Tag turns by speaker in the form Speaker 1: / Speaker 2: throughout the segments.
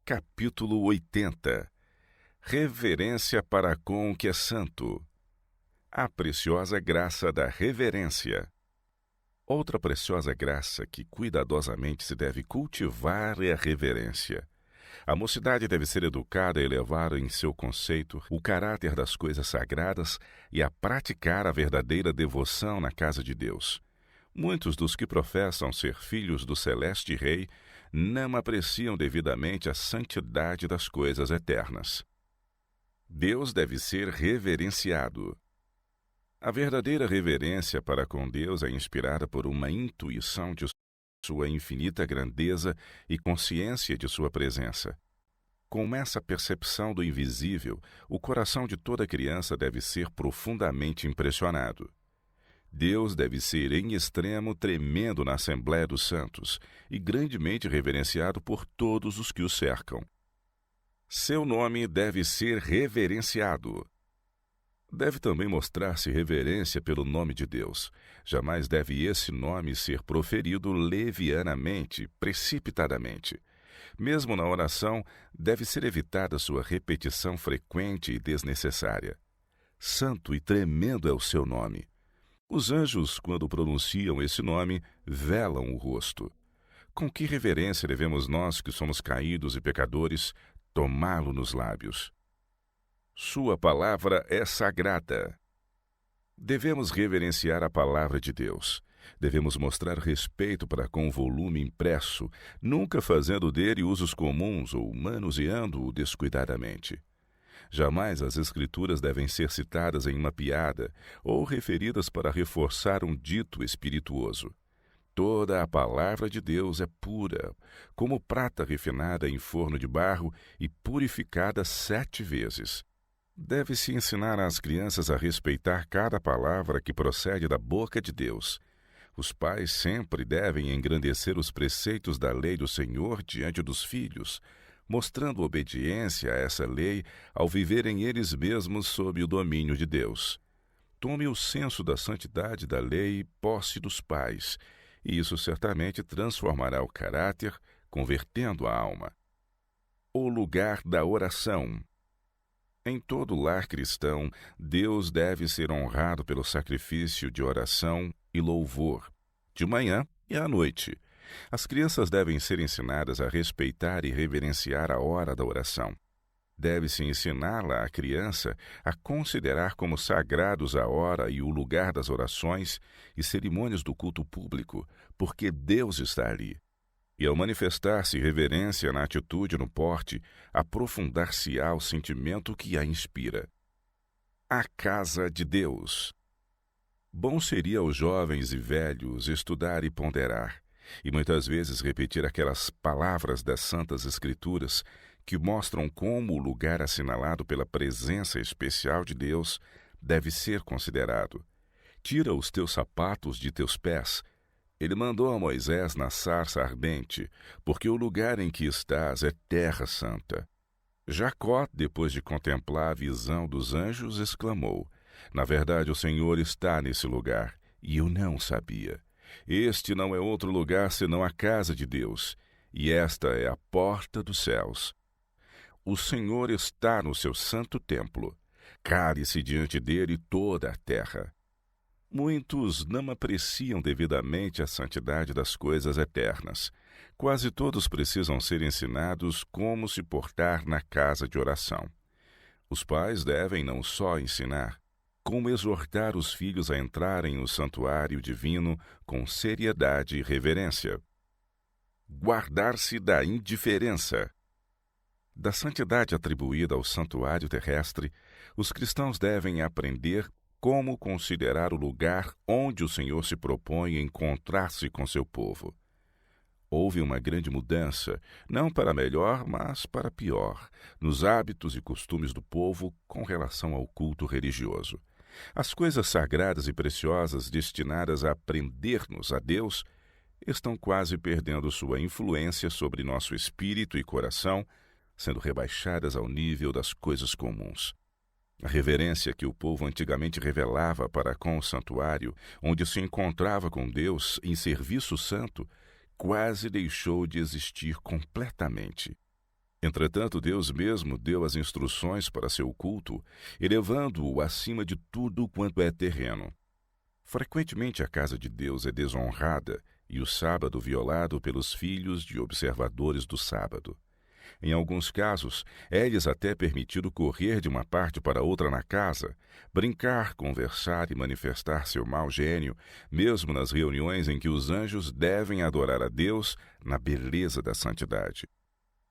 Speaker 1: Capítulo 80. Reverência para com o que é santo. A preciosa graça da reverência. Outra preciosa graça que cuidadosamente se deve cultivar é a reverência. A mocidade deve ser educada a elevar em seu conceito o caráter das coisas sagradas e a praticar a verdadeira devoção na casa de Deus. Muitos dos que professam ser filhos do celeste Rei não apreciam devidamente a santidade das coisas eternas. Deus deve ser reverenciado. A verdadeira reverência para com Deus é inspirada por uma intuição de sua infinita grandeza e consciência de sua presença. Com essa percepção do invisível, o coração de toda criança deve ser profundamente impressionado. Deus deve ser em extremo tremendo na Assembleia dos Santos e grandemente reverenciado por todos os que o cercam. Seu nome deve ser reverenciado. Deve também mostrar-se reverência pelo nome de Deus. Jamais deve esse nome ser proferido levianamente, precipitadamente. Mesmo na oração, deve ser evitada sua repetição frequente e desnecessária. Santo e tremendo é o seu nome. Os anjos, quando pronunciam esse nome, velam o rosto. Com que reverência devemos nós, que somos caídos e pecadores, tomá-lo nos lábios? Sua palavra é sagrada. Devemos reverenciar a palavra de Deus. Devemos mostrar respeito para com o volume impresso, nunca fazendo dele usos comuns ou manuseando-o descuidadamente. Jamais as Escrituras devem ser citadas em uma piada ou referidas para reforçar um dito espirituoso. Toda a palavra de Deus é pura, como prata refinada em forno de barro e purificada 7 vezes. Deve-se ensinar às crianças a respeitar cada palavra que procede da boca de Deus. Os pais sempre devem engrandecer os preceitos da lei do Senhor diante dos filhos, mostrando obediência a essa lei ao viverem eles mesmos sob o domínio de Deus. Tome o senso da santidade da lei posse dos pais, e isso certamente transformará o caráter, convertendo a alma. O lugar da oração. Em todo lar cristão, Deus deve ser honrado pelo sacrifício de oração e louvor, de manhã e à noite. As crianças devem ser ensinadas a respeitar e reverenciar a hora da oração. Deve-se ensiná-la à criança a considerar como sagrados a hora e o lugar das orações e cerimônias do culto público, porque Deus está ali. E ao manifestar-se reverência na atitude e no porte, aprofundar-se-á o sentimento que a inspira. A casa de Deus. Bom seria aos jovens e velhos estudar e ponderar, e muitas vezes repetir aquelas palavras das Santas Escrituras que mostram como o lugar assinalado pela presença especial de Deus deve ser considerado. Tira os teus sapatos de teus pés. Ele mandou a Moisés na sarça ardente, porque o lugar em que estás é terra santa. Jacó, depois de contemplar a visão dos anjos, exclamou: Na verdade, o Senhor está nesse lugar, e eu não sabia. Este não é outro lugar senão a casa de Deus, e esta é a porta dos céus. O Senhor está no seu santo templo. Cale-se diante dele toda a terra. Muitos não apreciam devidamente a santidade das coisas eternas. Quase todos precisam ser ensinados como se portar na casa de oração. Os pais devem não só ensinar, como exortar os filhos a entrarem no santuário divino com seriedade e reverência. Guardar-se da indiferença. Da santidade atribuída ao santuário terrestre, os cristãos devem aprender como considerar o lugar onde o Senhor se propõe encontrar-se com seu povo. Houve uma grande mudança, não para melhor, mas para pior, nos hábitos e costumes do povo com relação ao culto religioso. As coisas sagradas e preciosas destinadas a prender-nos a Deus estão quase perdendo sua influência sobre nosso espírito e coração, sendo rebaixadas ao nível das coisas comuns. A reverência que o povo antigamente revelava para com o santuário, onde se encontrava com Deus em serviço santo, quase deixou de existir completamente. Entretanto, Deus mesmo deu as instruções para seu culto, elevando-o acima de tudo quanto é terreno. Frequentemente a casa de Deus é desonrada e o sábado violado pelos filhos de observadores do sábado. Em alguns casos, é-lhes até permitido correr de uma parte para outra na casa, brincar, conversar e manifestar seu mau gênio, mesmo nas reuniões em que os anjos devem adorar a Deus na beleza da santidade.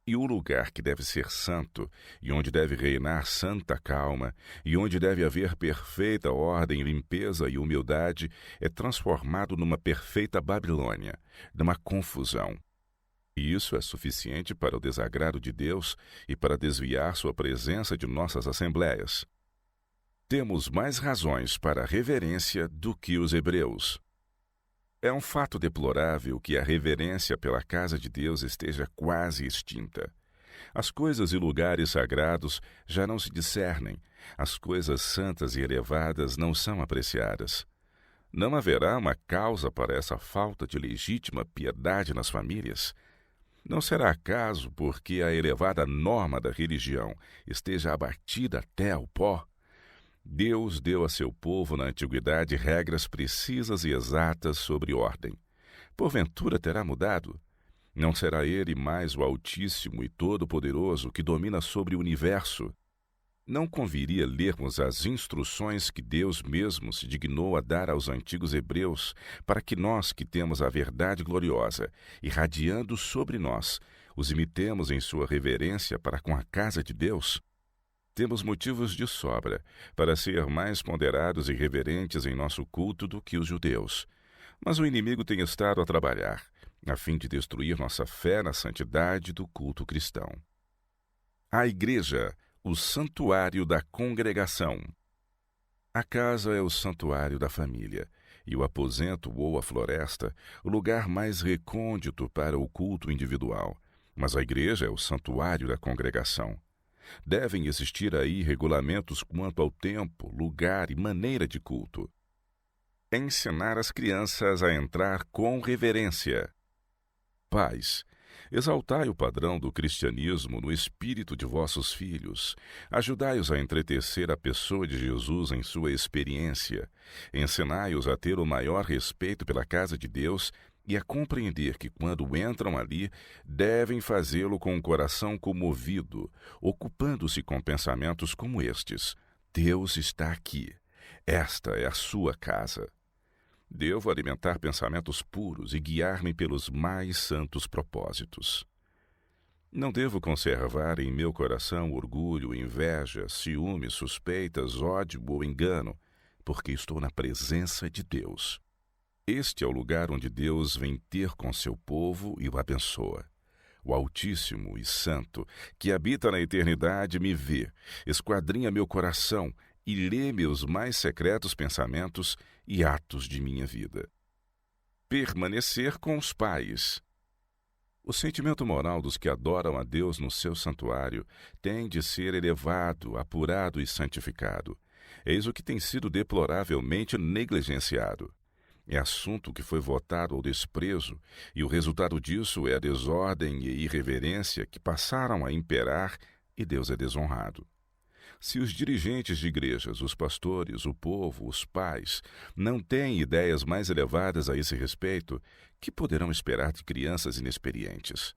Speaker 1: E o lugar que deve ser santo, e onde deve reinar santa calma, e onde deve haver perfeita ordem, limpeza e humildade, é transformado numa perfeita Babilônia, numa confusão. E isso é suficiente para o desagrado de Deus e para desviar sua presença de nossas assembleias. Temos mais razões para a reverência do que os hebreus. É um fato deplorável que a reverência pela casa de Deus esteja quase extinta. As coisas e lugares sagrados já não se discernem, as coisas santas e elevadas não são apreciadas. Não haverá uma causa para essa falta de legítima piedade nas famílias? Não será acaso porque a elevada norma da religião esteja abatida até ao pó? Deus deu a seu povo na antiguidade regras precisas e exatas sobre ordem. Porventura terá mudado? Não será Ele mais o Altíssimo e Todo-Poderoso que domina sobre o universo? Não conviria lermos as instruções que Deus mesmo se dignou a dar aos antigos hebreus, para que nós, que temos a verdade gloriosa, irradiando sobre nós, os imitemos em sua reverência para com a casa de Deus? Temos motivos de sobra para ser mais ponderados e reverentes em nosso culto do que os judeus. Mas o inimigo tem estado a trabalhar, a fim de destruir nossa fé na santidade do culto cristão. A igreja, o santuário da congregação. A casa é o santuário da família, e o aposento ou a floresta, o lugar mais recôndito para o culto individual. Mas a igreja é o santuário da congregação. Devem existir aí regulamentos quanto ao tempo, lugar e maneira de culto. Ensinar as crianças a entrar com reverência. Pais, exaltai o padrão do cristianismo no espírito de vossos filhos. Ajudai-os a entretecer a pessoa de Jesus em sua experiência. Ensinai-os a ter o maior respeito pela casa de Deus e a compreender que, quando entram ali, devem fazê-lo com o coração comovido, ocupando-se com pensamentos como estes: Deus está aqui. Esta é a sua casa. Devo alimentar pensamentos puros e guiar-me pelos mais santos propósitos. Não devo conservar em meu coração orgulho, inveja, ciúme, suspeitas, ódio ou engano, porque estou na presença de Deus. Este é o lugar onde Deus vem ter com seu povo e o abençoa. O Altíssimo e Santo, que habita na eternidade, me vê, esquadrinha meu coração e lê meus mais secretos pensamentos e atos de minha vida. Permanecer com os pais. O sentimento moral dos que adoram a Deus no seu santuário tem de ser elevado, apurado e santificado. Eis o que tem sido deploravelmente negligenciado. É assunto que foi votado ao desprezo, e o resultado disso é a desordem e irreverência que passaram a imperar, e Deus é desonrado. Se os dirigentes de igrejas, os pastores, o povo, os pais, não têm ideias mais elevadas a esse respeito, que poderão esperar de crianças inexperientes?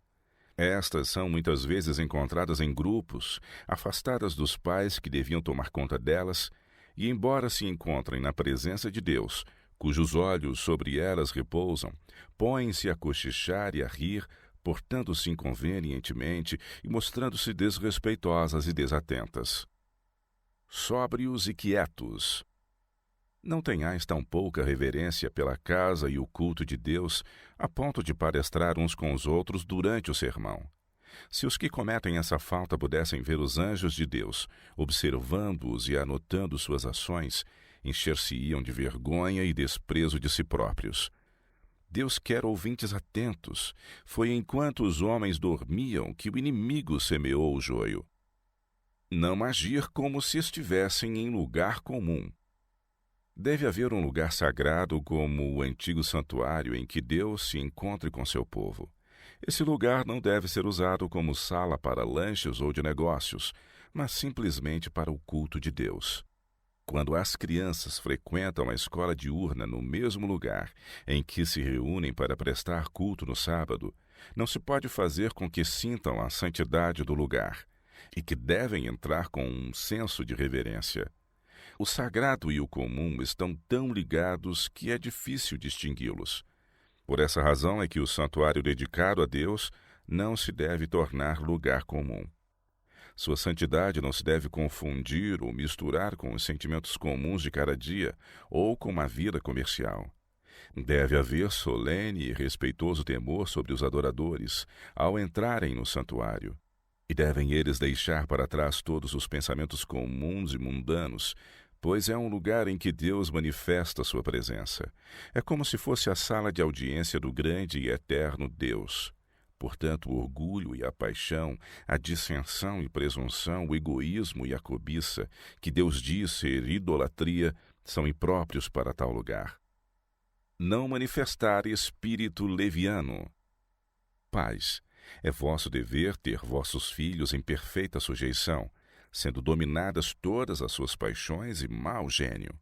Speaker 1: Estas são muitas vezes encontradas em grupos, afastadas dos pais que deviam tomar conta delas, e embora se encontrem na presença de Deus, cujos olhos sobre elas repousam, põem-se a cochichar e a rir, portando-se inconvenientemente e mostrando-se desrespeitosas e desatentas. Sóbrios e quietos. Não tenhais tão pouca reverência pela casa e o culto de Deus, a ponto de palestrar uns com os outros durante o sermão. Se os que cometem essa falta pudessem ver os anjos de Deus, observando-os e anotando suas ações, encher-se-iam de vergonha e desprezo de si próprios. Deus quer ouvintes atentos. Foi enquanto os homens dormiam que o inimigo semeou o joio. Não agir como se estivessem em lugar comum. Deve haver um lugar sagrado como o antigo santuário em que Deus se encontre com seu povo. Esse lugar não deve ser usado como sala para lanches ou de negócios, mas simplesmente para o culto de Deus. Quando as crianças frequentam a escola diurna no mesmo lugar em que se reúnem para prestar culto no sábado, não se pode fazer com que sintam a santidade do lugar e que devem entrar com um senso de reverência. O sagrado e o comum estão tão ligados que é difícil distingui-los. Por essa razão é que o santuário dedicado a Deus não se deve tornar lugar comum. Sua santidade não se deve confundir ou misturar com os sentimentos comuns de cada dia ou com uma vida comercial. Deve haver solene e respeitoso temor sobre os adoradores ao entrarem no santuário. E devem eles deixar para trás todos os pensamentos comuns e mundanos, pois é um lugar em que Deus manifesta sua presença. É como se fosse a sala de audiência do grande e eterno Deus. Portanto, o orgulho e a paixão, a dissensão e presunção, o egoísmo e a cobiça, que Deus diz ser idolatria, são impróprios para tal lugar. Não manifestar espírito leviano. Pais, é vosso dever ter vossos filhos em perfeita sujeição, sendo dominadas todas as suas paixões e mau gênio.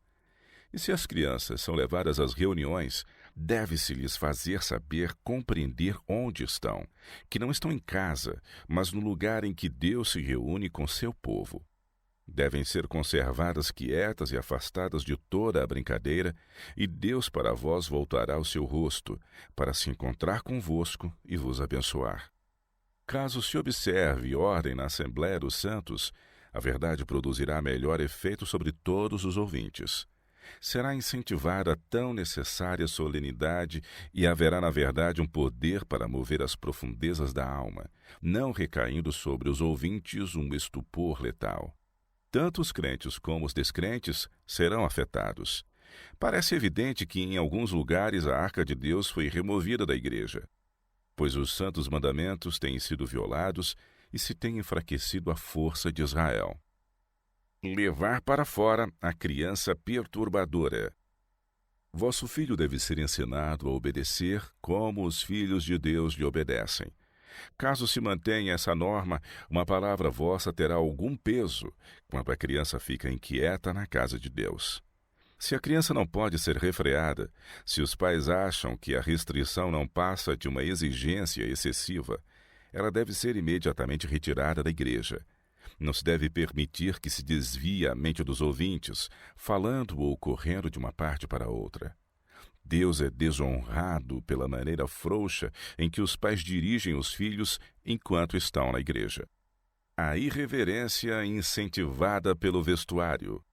Speaker 1: E se as crianças são levadas às reuniões, deve-se-lhes fazer saber compreender onde estão, que não estão em casa, mas no lugar em que Deus se reúne com seu povo. Devem ser conservadas quietas e afastadas de toda a brincadeira, e Deus para vós voltará o seu rosto, para se encontrar convosco e vos abençoar. Caso se observe ordem na Assembleia dos Santos, a verdade produzirá melhor efeito sobre todos os ouvintes. Será incentivada a tão necessária solenidade e haverá, na verdade, um poder para mover as profundezas da alma, não recaindo sobre os ouvintes um estupor letal. Tanto os crentes como os descrentes serão afetados. Parece evidente que em alguns lugares a arca de Deus foi removida da igreja, pois os santos mandamentos têm sido violados e se tem enfraquecido a força de Israel. Levar para fora a criança perturbadora. Vosso filho deve ser ensinado a obedecer como os filhos de Deus lhe obedecem. Caso se mantenha essa norma, uma palavra vossa terá algum peso quando a criança fica inquieta na casa de Deus. Se a criança não pode ser refreada, se os pais acham que a restrição não passa de uma exigência excessiva, ela deve ser imediatamente retirada da igreja. Não se deve permitir que se desvie a mente dos ouvintes, falando ou correndo de uma parte para outra. Deus é desonrado pela maneira frouxa em que os pais dirigem os filhos enquanto estão na igreja. A irreverência incentivada pelo vestuário.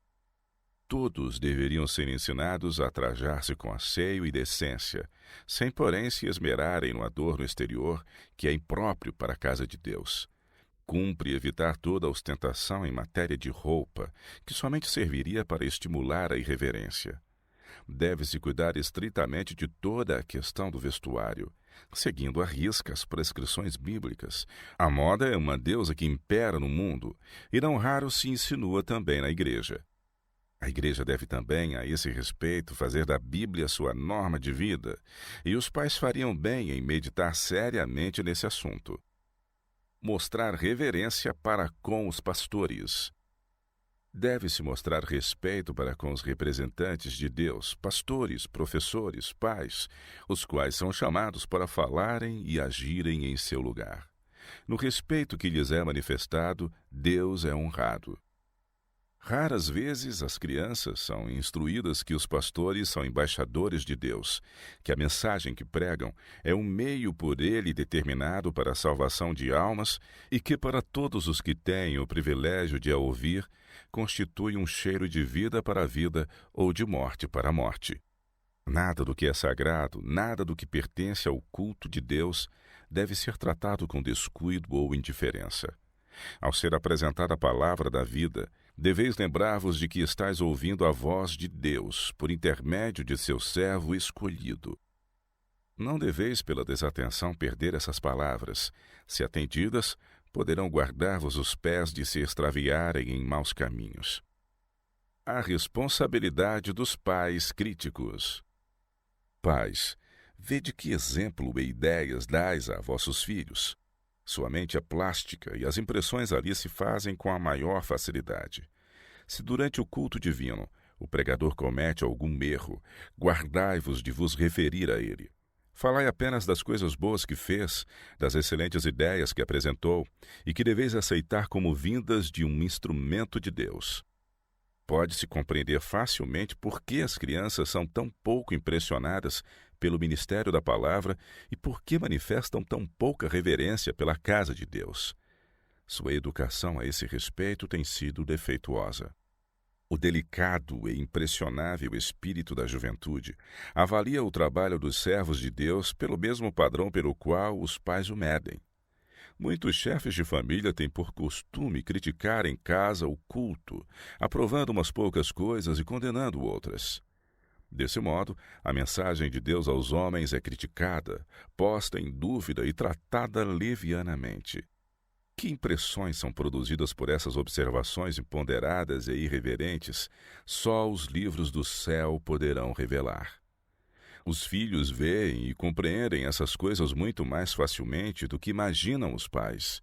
Speaker 1: Todos deveriam ser ensinados a trajar-se com asseio e decência, sem, porém, se esmerarem no adorno exterior, que é impróprio para a casa de Deus. Cumpre evitar toda ostentação em matéria de roupa, que somente serviria para estimular a irreverência. Deve-se cuidar estritamente de toda a questão do vestuário, seguindo à risca as prescrições bíblicas. A moda é uma deusa que impera no mundo, e não raro se insinua também na igreja. A igreja deve também, a esse respeito, fazer da Bíblia sua norma de vida, e os pais fariam bem em meditar seriamente nesse assunto. Mostrar reverência para com os pastores. Deve-se mostrar respeito para com os representantes de Deus, pastores, professores, pais, os quais são chamados para falarem e agirem em seu lugar. No respeito que lhes é manifestado, Deus é honrado. Raras vezes as crianças são instruídas que os pastores são embaixadores de Deus, que a mensagem que pregam é um meio por ele determinado para a salvação de almas e que para todos os que têm o privilégio de a ouvir, constitui um cheiro de vida para a vida ou de morte para a morte. Nada do que é sagrado, nada do que pertence ao culto de Deus deve ser tratado com descuido ou indiferença. Ao ser apresentada a palavra da vida, deveis lembrar-vos de que estáis ouvindo a voz de Deus, por intermédio de seu servo escolhido. Não deveis, pela desatenção, perder essas palavras. Se atendidas, poderão guardar-vos os pés de se extraviarem em maus caminhos. A responsabilidade dos pais críticos. Pais, Vede que exemplo e ideias dais a vossos filhos. Sua mente é plástica e as impressões ali se fazem com a maior facilidade. Se durante o culto divino o pregador comete algum erro, guardai-vos de vos referir a ele. Falai apenas das coisas boas que fez, das excelentes ideias que apresentou e que deveis aceitar como vindas de um instrumento de Deus. Pode-se compreender facilmente por que as crianças são tão pouco impressionadas pelo ministério da palavra e por que manifestam tão pouca reverência pela casa de Deus. Sua educação a esse respeito tem sido defeituosa. O delicado e impressionável espírito da juventude avalia o trabalho dos servos de Deus pelo mesmo padrão pelo qual os pais o medem. Muitos chefes de família têm por costume criticar em casa o culto, aprovando umas poucas coisas e condenando outras. Desse modo, a mensagem de Deus aos homens é criticada, posta em dúvida e tratada levianamente. Que impressões são produzidas por essas observações imponderadas e irreverentes, só os livros do céu poderão revelar. Os filhos veem e compreendem essas coisas muito mais facilmente do que imaginam os pais.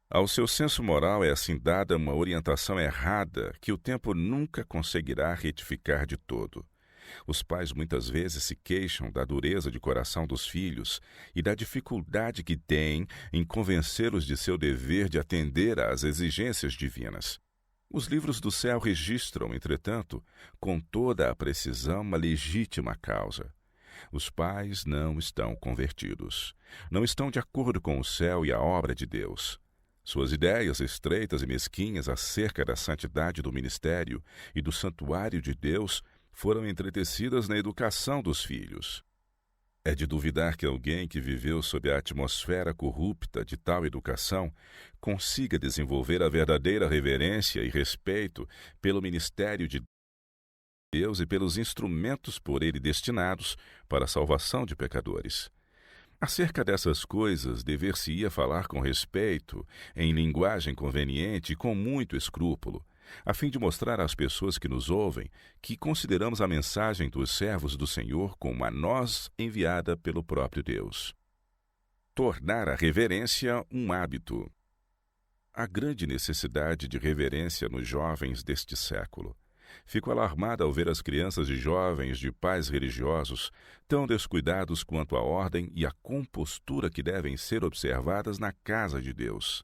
Speaker 1: Ao seu senso moral é assim dada uma orientação errada que o tempo nunca conseguirá retificar de todo. Os pais muitas vezes se queixam da dureza de coração dos filhos e da dificuldade que têm em convencê-los de seu dever de atender às exigências divinas. Os livros do céu registram, entretanto, com toda a precisão uma legítima causa. Os pais não estão convertidos. Não estão de acordo com o céu e a obra de Deus. Suas ideias estreitas e mesquinhas acerca da santidade do ministério e do santuário de Deus foram entretecidas na educação dos filhos. É de duvidar que alguém que viveu sob a atmosfera corrupta de tal educação consiga desenvolver a verdadeira reverência e respeito pelo ministério de Deus e pelos instrumentos por ele destinados para a salvação de pecadores. Acerca dessas coisas, dever-se-ia falar com respeito, em linguagem conveniente e com muito escrúpulo, a fim de mostrar às pessoas que nos ouvem que consideramos a mensagem dos servos do Senhor como a nós enviada pelo próprio Deus. Tornar a reverência um hábito. Há grande necessidade de reverência nos jovens deste século. Fico alarmada ao ver as crianças e jovens de pais religiosos tão descuidados quanto à ordem e à compostura que devem ser observadas na casa de Deus.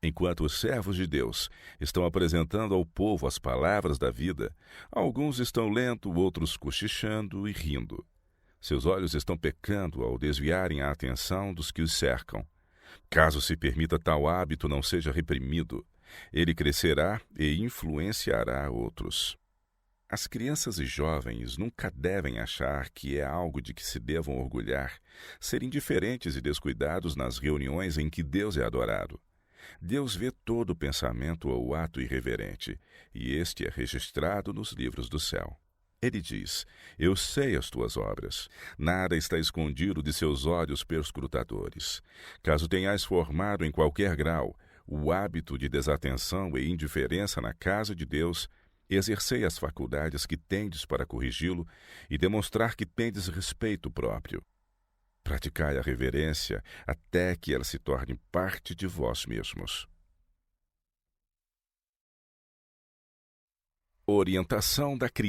Speaker 1: Enquanto os servos de Deus estão apresentando ao povo as palavras da vida, alguns estão lendo, outros cochichando e rindo. Seus olhos estão pecando ao desviarem a atenção dos que os cercam. Caso se permita tal hábito não seja reprimido, ele crescerá e influenciará outros. As crianças e jovens nunca devem achar que é algo de que se devam orgulhar, ser indiferentes e descuidados nas reuniões em que Deus é adorado. Deus vê todo o pensamento ou ato irreverente, e este é registrado nos livros do céu. Ele diz: Eu sei as tuas obras. Nada está escondido de seus olhos perscrutadores. Caso tenhais formado em qualquer grau o hábito de desatenção e indiferença na casa de Deus, exercei as faculdades que tendes para corrigi-lo e demonstrar que tendes respeito próprio. Praticai a reverência até que ela se torne parte de vós mesmos. Orientação da criança.